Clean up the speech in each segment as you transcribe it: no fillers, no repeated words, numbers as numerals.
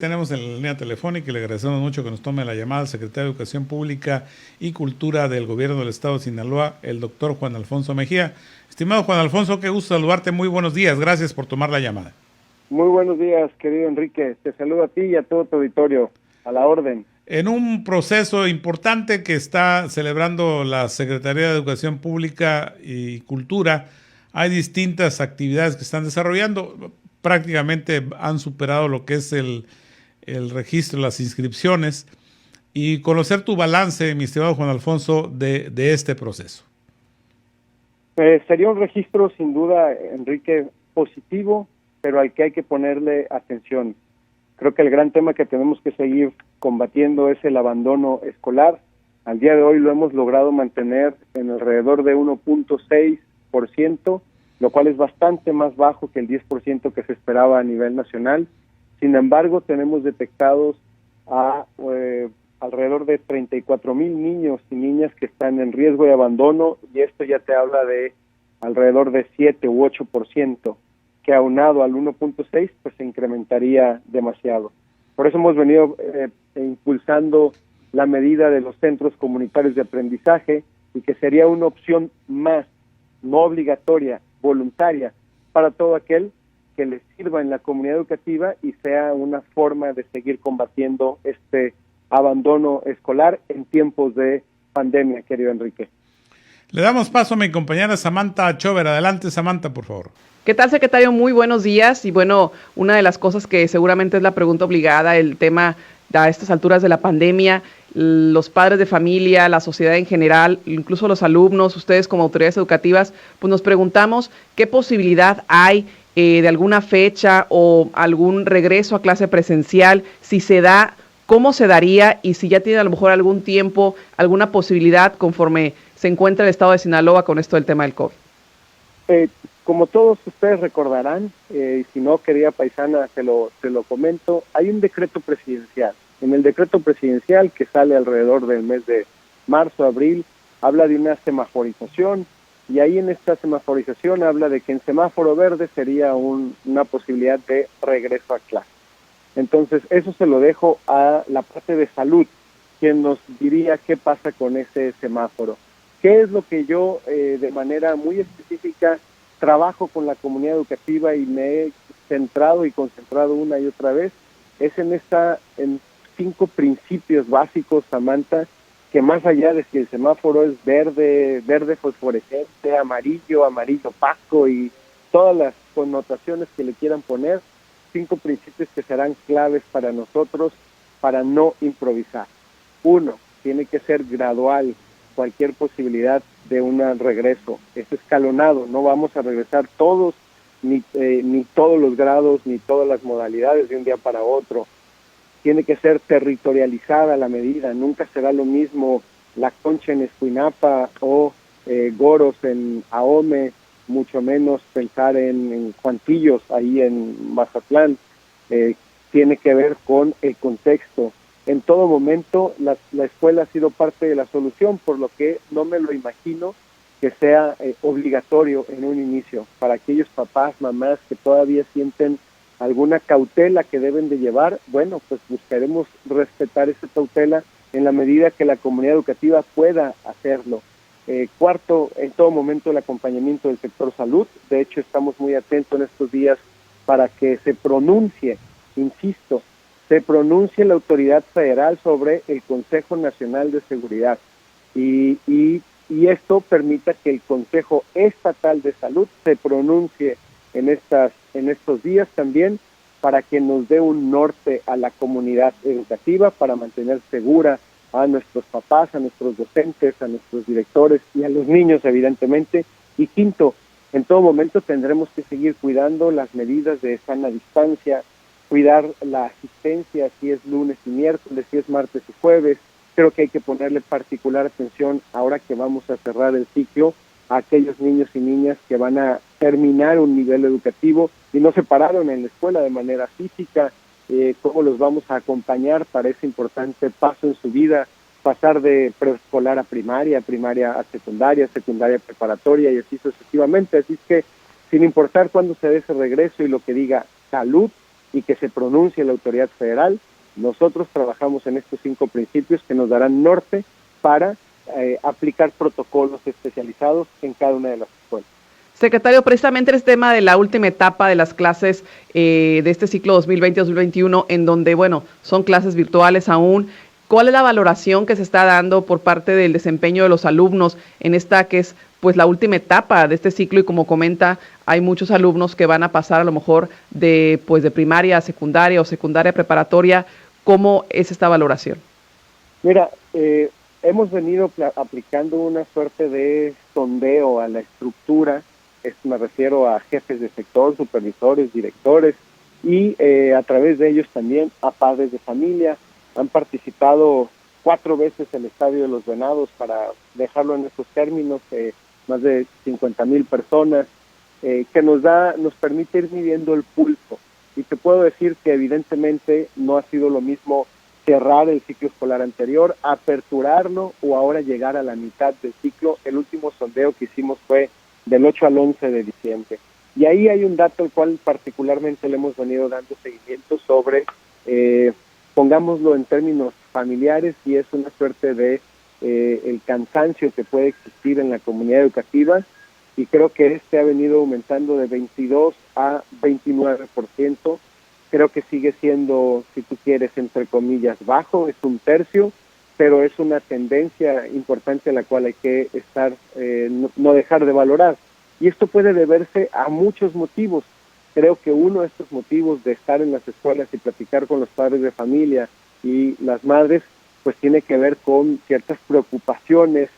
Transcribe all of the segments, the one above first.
Tenemos en la línea telefónica y le agradecemos mucho que nos tome la llamada al secretario de Educación Pública y Cultura del Gobierno del Estado de Sinaloa, el doctor Juan Alfonso Mejía. Estimado Juan Alfonso, qué gusto saludarte, muy buenos días, gracias por tomar la llamada. Muy buenos días, querido Enrique, te saludo a ti y a todo tu auditorio, a la orden. En un proceso importante que está celebrando la Secretaría de Educación Pública y Cultura, hay distintas actividades que están desarrollando, prácticamente han superado lo que es el registro, las inscripciones, y conocer tu balance, mi estimado Juan Alfonso, de este proceso. Sería un registro sin duda, Enrique, positivo, pero al que hay que ponerle atención. Creo que el gran tema que tenemos que seguir combatiendo es el abandono escolar. Al día de hoy lo hemos logrado mantener en alrededor de 1.6%, lo cual es bastante más bajo que el 10% que se esperaba a nivel nacional. Sin embargo, tenemos detectados a alrededor de 34,000 niños y niñas que están en riesgo de abandono, y esto ya te habla de alrededor de 7 u 8%, que aunado al 1.6, pues se incrementaría demasiado. Por eso hemos venido impulsando la medida de los centros comunitarios de aprendizaje, y que sería una opción más, no obligatoria, voluntaria, para todo aquel que les sirva en la comunidad educativa y sea una forma de seguir combatiendo este abandono escolar en tiempos de pandemia, querido Enrique. Le damos paso a mi compañera Samantha Chover. Adelante, Samantha, por favor. ¿Qué tal, secretario? Muy buenos días. Y bueno, una de las cosas que seguramente es la pregunta obligada, el tema a estas alturas de la pandemia, los padres de familia, la sociedad en general, incluso los alumnos, ustedes como autoridades educativas, pues nos preguntamos qué posibilidad hay de alguna fecha o algún regreso a clase presencial, si se da, cómo se daría y si ya tiene a lo mejor algún tiempo, alguna posibilidad conforme se encuentra el estado de Sinaloa con esto del tema del COVID. Como todos ustedes recordarán, y si no, querida paisana, te lo comento, hay un decreto presidencial. En el decreto presidencial, que sale alrededor del mes de marzo, abril, habla de una semaforización, y ahí en esta semaforización habla de que en semáforo verde sería una posibilidad de regreso a clase. Entonces, eso se lo dejo a la parte de salud, quien nos diría qué pasa con ese semáforo. ¿Qué es lo que yo, de manera muy específica, trabajo con la comunidad educativa y me he centrado y concentrado una y otra vez? Es en 5 principios básicos, Samantha, que más allá de si el semáforo es verde, verde fosforescente, amarillo, amarillo opaco y todas las connotaciones que le quieran poner, 5 principios que serán claves para nosotros para no improvisar. 1, tiene que ser gradual cualquier posibilidad de un regreso. Es escalonado, no vamos a regresar todos, ni todos los grados, ni todas las modalidades de un día para otro. Tiene que ser territorializada la medida, nunca será lo mismo La Concha en Escuinapa o Goros en Ahome, mucho menos pensar en Juantillos, ahí en Mazatlán. Tiene que ver con el contexto. En todo momento la escuela ha sido parte de la solución, por lo que no me lo imagino que sea obligatorio en un inicio. Para aquellos papás, mamás que todavía sienten alguna cautela que deben de llevar, bueno, pues buscaremos respetar esa cautela en la medida que la comunidad educativa pueda hacerlo. 4, en todo momento el acompañamiento del sector salud. De hecho, estamos muy atentos en estos días para que se pronuncie, insisto, se pronuncie la autoridad federal sobre el Consejo Nacional de Seguridad y esto permita que el Consejo Estatal de Salud se pronuncie en estos días también, para que nos dé un norte a la comunidad educativa, para mantener segura a nuestros papás, a nuestros docentes, a nuestros directores y a los niños, evidentemente. Y 5, en todo momento tendremos que seguir cuidando las medidas de sana distancia, cuidar la asistencia si es lunes y miércoles, si es martes y jueves. Creo que hay que ponerle particular atención ahora que vamos a cerrar el ciclo a aquellos niños y niñas que van a terminar un nivel educativo y no se pararon en la escuela de manera física. Cómo los vamos a acompañar para ese importante paso en su vida, pasar de preescolar a primaria, primaria a secundaria, secundaria a preparatoria y así sucesivamente. Así es que, sin importar cuándo se dé ese regreso y lo que diga salud, y que se pronuncie la autoridad federal. Nosotros trabajamos en estos 5 principios que nos darán norte para aplicar protocolos especializados en cada una de las escuelas. Secretario, precisamente el tema de la última etapa de las clases de este ciclo 2020-2021, en donde, bueno, son clases virtuales aún. ¿Cuál es la valoración que se está dando por parte del desempeño de los alumnos en esta que es pues la última etapa de este ciclo? Y como comenta, hay muchos alumnos que van a pasar a lo mejor de primaria a secundaria o secundaria a preparatoria. ¿Cómo es esta valoración? Mira, hemos venido aplicando una suerte de sondeo a la estructura. Me refiero a jefes de sector, supervisores, directores y a través de ellos también a padres de familia. Han participado 4 veces el Estadio de los Venados, para dejarlo en estos términos, más de 50,000 personas, que nos permite ir midiendo el pulso. Y te puedo decir que evidentemente no ha sido lo mismo cerrar el ciclo escolar anterior, aperturarlo o ahora llegar a la mitad del ciclo. El último sondeo que hicimos fue del 8 al 11 de diciembre. Y ahí hay un dato al cual particularmente le hemos venido dando seguimiento sobre, pongámoslo en términos familiares, y es una suerte de el cansancio que puede existir en la comunidad educativa, y creo que este ha venido aumentando de 22 a 29%. Creo que sigue siendo, si tú quieres, entre comillas, bajo, es 1/3, pero es una tendencia importante a la cual hay que estar, no dejar de valorar. Y esto puede deberse a muchos motivos. Creo que uno de estos motivos de estar en las escuelas y platicar con los padres de familia y las madres, pues tiene que ver con ciertas preocupaciones,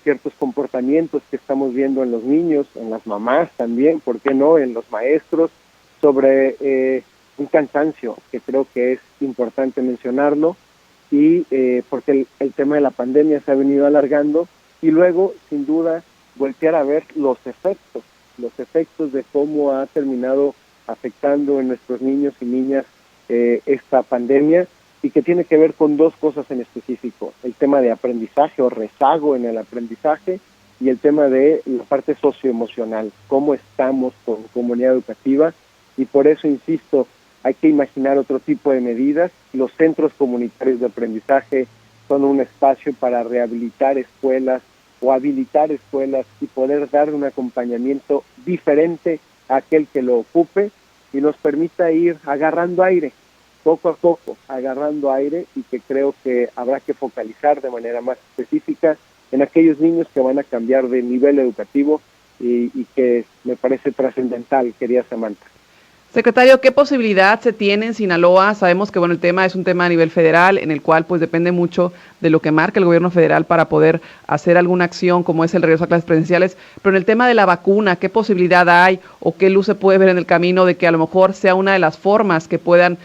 ciertos comportamientos que estamos viendo en los niños, en las mamás también, ¿por qué no?, en los maestros, sobre un cansancio que creo que es importante mencionarlo, y porque el tema de la pandemia se ha venido alargando, y luego, sin duda, voltear a ver los efectos de cómo ha terminado afectando en nuestros niños y niñas esta pandemia, y que tiene que ver con 2 cosas en específico: el tema de aprendizaje o rezago en el aprendizaje, y el tema de la parte socioemocional, cómo estamos como comunidad educativa. Y por eso insisto, hay que imaginar otro tipo de medidas. Los centros comunitarios de aprendizaje son un espacio para rehabilitar escuelas o habilitar escuelas y poder dar un acompañamiento diferente a aquel que lo ocupe, y nos permita ir agarrando aire, poco a poco, agarrando aire, y que creo que habrá que focalizar de manera más específica en aquellos niños que van a cambiar de nivel educativo y que me parece trascendental, querida Samantha. Secretario, ¿qué posibilidad se tiene en Sinaloa? Sabemos que bueno, el tema es un tema a nivel federal, en el cual pues depende mucho de lo que marque el gobierno federal para poder hacer alguna acción, como es el regreso a clases presenciales, pero en el tema de la vacuna, ¿qué posibilidad hay o qué luz se puede ver en el camino de que a lo mejor sea una de las formas que puedan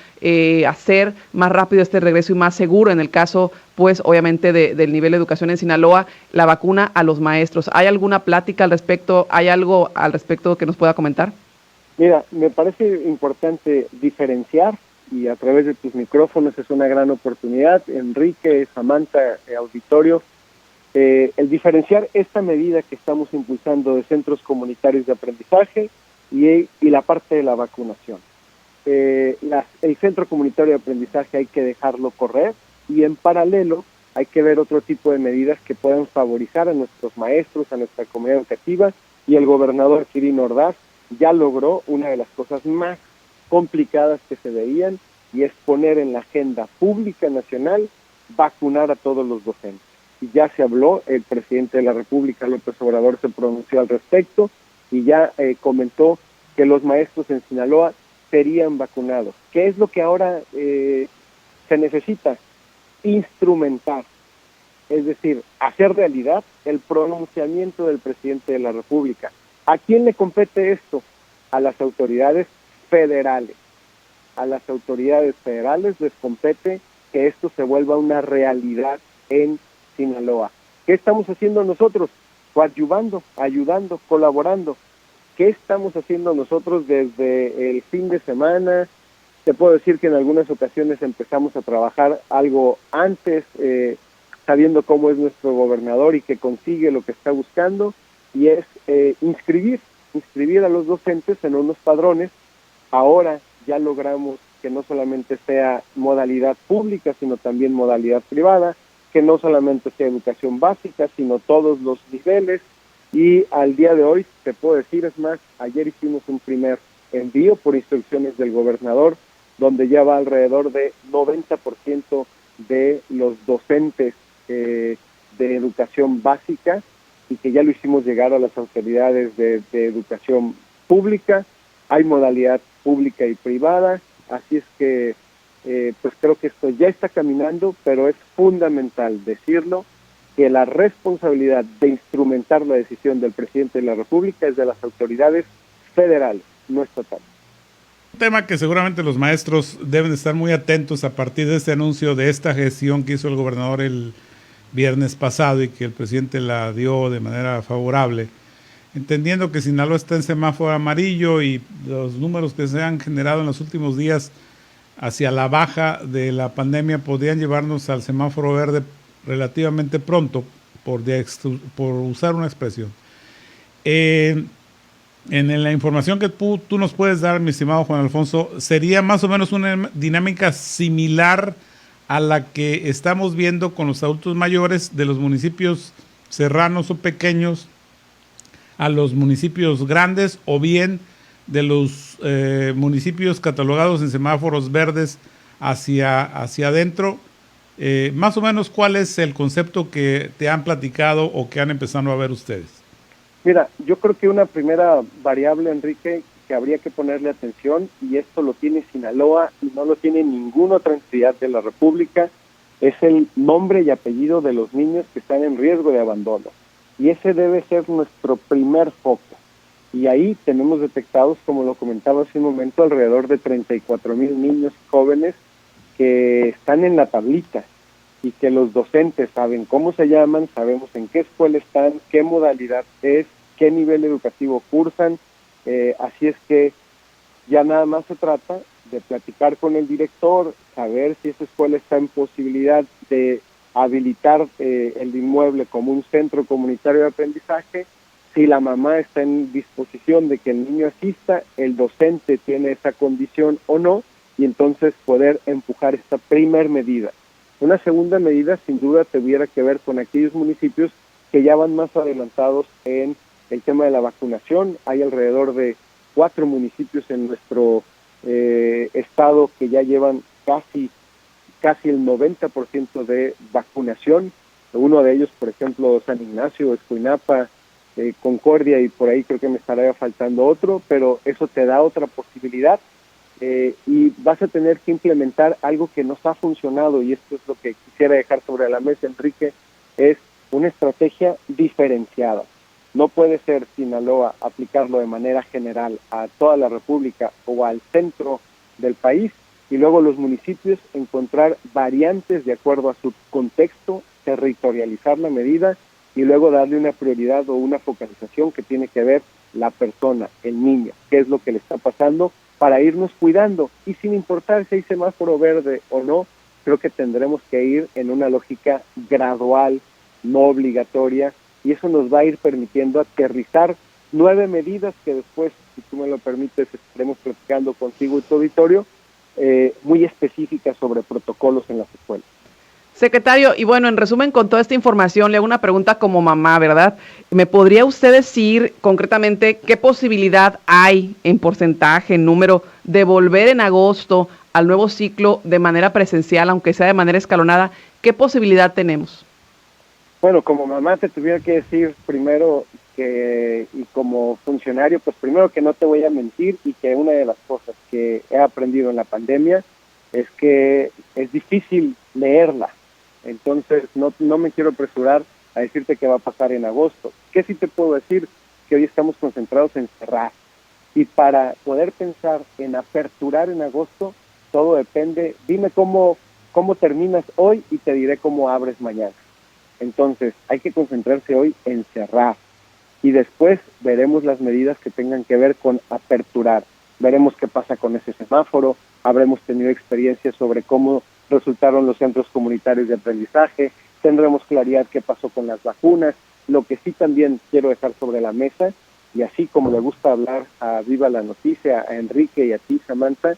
hacer más rápido este regreso y más seguro en el caso, pues obviamente del nivel de educación en Sinaloa, la vacuna a los maestros? ¿Hay alguna plática al respecto? ¿Hay algo al respecto que nos pueda comentar? Mira, me parece importante diferenciar, y a través de tus micrófonos es una gran oportunidad, Enrique, Samantha, auditorio, el diferenciar esta medida que estamos impulsando de centros comunitarios de aprendizaje y la parte de la vacunación. El centro comunitario de aprendizaje hay que dejarlo correr, y en paralelo hay que ver otro tipo de medidas que puedan favorizar a nuestros maestros, a nuestra comunidad educativa, y el gobernador Quirino Ordaz ya logró una de las cosas más complicadas que se veían, y es poner en la agenda pública nacional vacunar a todos los docentes. Y ya se habló, el presidente de la República, López Obrador, se pronunció al respecto y ya comentó que los maestros en Sinaloa serían vacunados. ¿Qué es lo que ahora se necesita? Instrumentar, es decir, hacer realidad el pronunciamiento del presidente de la República. ¿A quién le compete esto? A las autoridades federales. A las autoridades federales les compete que esto se vuelva una realidad en Sinaloa. ¿Qué estamos haciendo nosotros? Coadyuvando, ayudando, colaborando. ¿Qué estamos haciendo nosotros desde el fin de semana? Te puedo decir que en algunas ocasiones empezamos a trabajar algo antes, sabiendo cómo es nuestro gobernador y que consigue lo que está buscando, y es inscribir a los docentes en unos padrones. Ahora ya logramos que no solamente sea modalidad pública, sino también modalidad privada, que no solamente sea educación básica, sino todos los niveles. Y al día de hoy, te puedo decir, es más, ayer hicimos un primer envío por instrucciones del gobernador, donde ya va alrededor de 90% de los docentes de educación básica, y que ya lo hicimos llegar a las autoridades de educación pública. Hay modalidad pública y privada, así es que pues creo que esto ya está caminando, pero es fundamental decirlo, que la responsabilidad de instrumentar la decisión del presidente de la República es de las autoridades federales, no estatales. Un tema que seguramente los maestros deben estar muy atentos a partir de este anuncio, de esta gestión que hizo el gobernador el viernes pasado y que el presidente la dio de manera favorable, entendiendo que Sinaloa está en semáforo amarillo y los números que se han generado en los últimos días hacia la baja de la pandemia podrían llevarnos al semáforo verde relativamente pronto, por usar una expresión. En la información que tú nos puedes dar, mi estimado Juan Alfonso, ¿sería más o menos una dinámica similar a la que estamos viendo con los adultos mayores de los municipios serranos o pequeños a los municipios grandes, o bien de los municipios catalogados en semáforos verdes hacia adentro? Más o menos, ¿cuál es el concepto que te han platicado o que han empezado a ver ustedes? Mira, yo creo que una primera variable, Enrique, que habría que ponerle atención, y esto lo tiene Sinaloa y no lo tiene ninguna otra entidad de la República, es el nombre y apellido de los niños que están en riesgo de abandono. Y ese debe ser nuestro primer foco. Y ahí tenemos detectados, como lo comentaba hace un momento, alrededor de 34,000 niños jóvenes que están en la tablita, y que los docentes saben cómo se llaman, sabemos en qué escuela están, qué modalidad es, qué nivel educativo cursan. Así es que ya nada más se trata de platicar con el director, saber si esa escuela está en posibilidad de habilitar el inmueble como un centro comunitario de aprendizaje, si la mamá está en disposición de que el niño asista, el docente tiene esa condición o no, y entonces poder empujar esta primer medida. Una segunda medida sin duda tuviera que ver con aquellos municipios que ya van más adelantados en el tema de la vacunación. Hay alrededor de 4 municipios en nuestro estado que ya llevan casi el 90% de vacunación. Uno de ellos, por ejemplo, San Ignacio, Escuinapa, Concordia, y por ahí creo que me estaría faltando otro, pero eso te da otra posibilidad. Y vas a tener que implementar algo que nos ha funcionado, y esto es lo que quisiera dejar sobre la mesa, Enrique, es una estrategia diferenciada. No puede ser Sinaloa aplicarlo de manera general a toda la República o al centro del país, y luego los municipios encontrar variantes de acuerdo a su contexto, territorializar la medida y luego darle una prioridad o una focalización que tiene que ver la persona, el niño, qué es lo que le está pasando, para irnos cuidando. Y sin importar si hay semáforo verde o no, creo que tendremos que ir en una lógica gradual, no obligatoria, y eso nos va a ir permitiendo aterrizar 9 medidas que después, si tú me lo permites, estaremos platicando contigo y tu auditorio, muy específicas sobre protocolos en las escuelas. Secretario, y bueno, en resumen, con toda esta información, le hago una pregunta como mamá, ¿verdad? ¿Me podría usted decir concretamente qué posibilidad hay en porcentaje, en número, de volver en agosto al nuevo ciclo de manera presencial, aunque sea de manera escalonada? ¿Qué posibilidad tenemos? Bueno, como mamá te tuviera que decir primero que, y como funcionario, pues primero que no te voy a mentir, y que una de las cosas que he aprendido en la pandemia es que es difícil leerla. Entonces no me quiero apresurar a decirte qué va a pasar en agosto. ¿Qué sí te puedo decir? Que hoy estamos concentrados en cerrar. Y para poder pensar en aperturar en agosto, todo depende. Dime cómo terminas hoy y te diré cómo abres mañana. Entonces hay que concentrarse hoy en cerrar. Y después veremos las medidas que tengan que ver con aperturar. Veremos qué pasa con ese semáforo. Habremos tenido experiencias sobre cómo resultaron los centros comunitarios de aprendizaje, tendremos claridad qué pasó con las vacunas. Lo que sí también quiero dejar sobre la mesa, y así como le gusta hablar a Viva la Noticia, a Enrique y a ti, Samantha,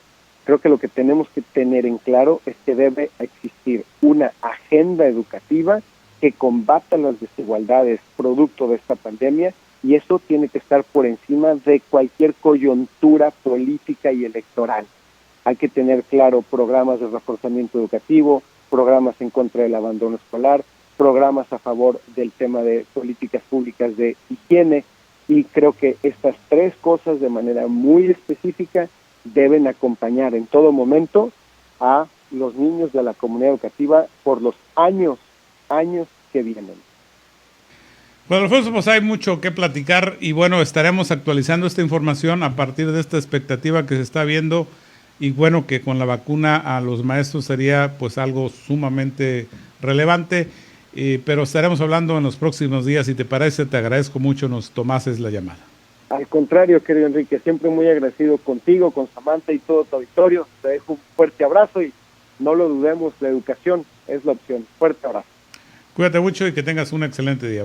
Creo que lo que tenemos que tener en claro es que debe existir una agenda educativa que combata las desigualdades producto de esta pandemia, y eso tiene que estar por encima de cualquier coyuntura política y electoral. Hay que tener claro programas de reforzamiento educativo, programas en contra del abandono escolar, programas a favor del tema de políticas públicas de higiene, y creo que estas tres cosas de manera muy específica deben acompañar en todo momento a los niños de la comunidad educativa por los años que vienen. Bueno, Alfonso, pues hay mucho que platicar y bueno, estaremos actualizando esta información a partir de esta expectativa que se está viendo, y bueno, que con la vacuna a los maestros sería pues algo sumamente relevante, pero estaremos hablando en los próximos días. Si te parece, te agradezco mucho nos tomases la llamada. Al contrario, querido Enrique, siempre muy agradecido contigo, con Samantha y todo tu auditorio. Te dejo un fuerte abrazo y no lo dudemos, la educación es la opción. Fuerte abrazo. Cuídate mucho y que tengas un excelente día.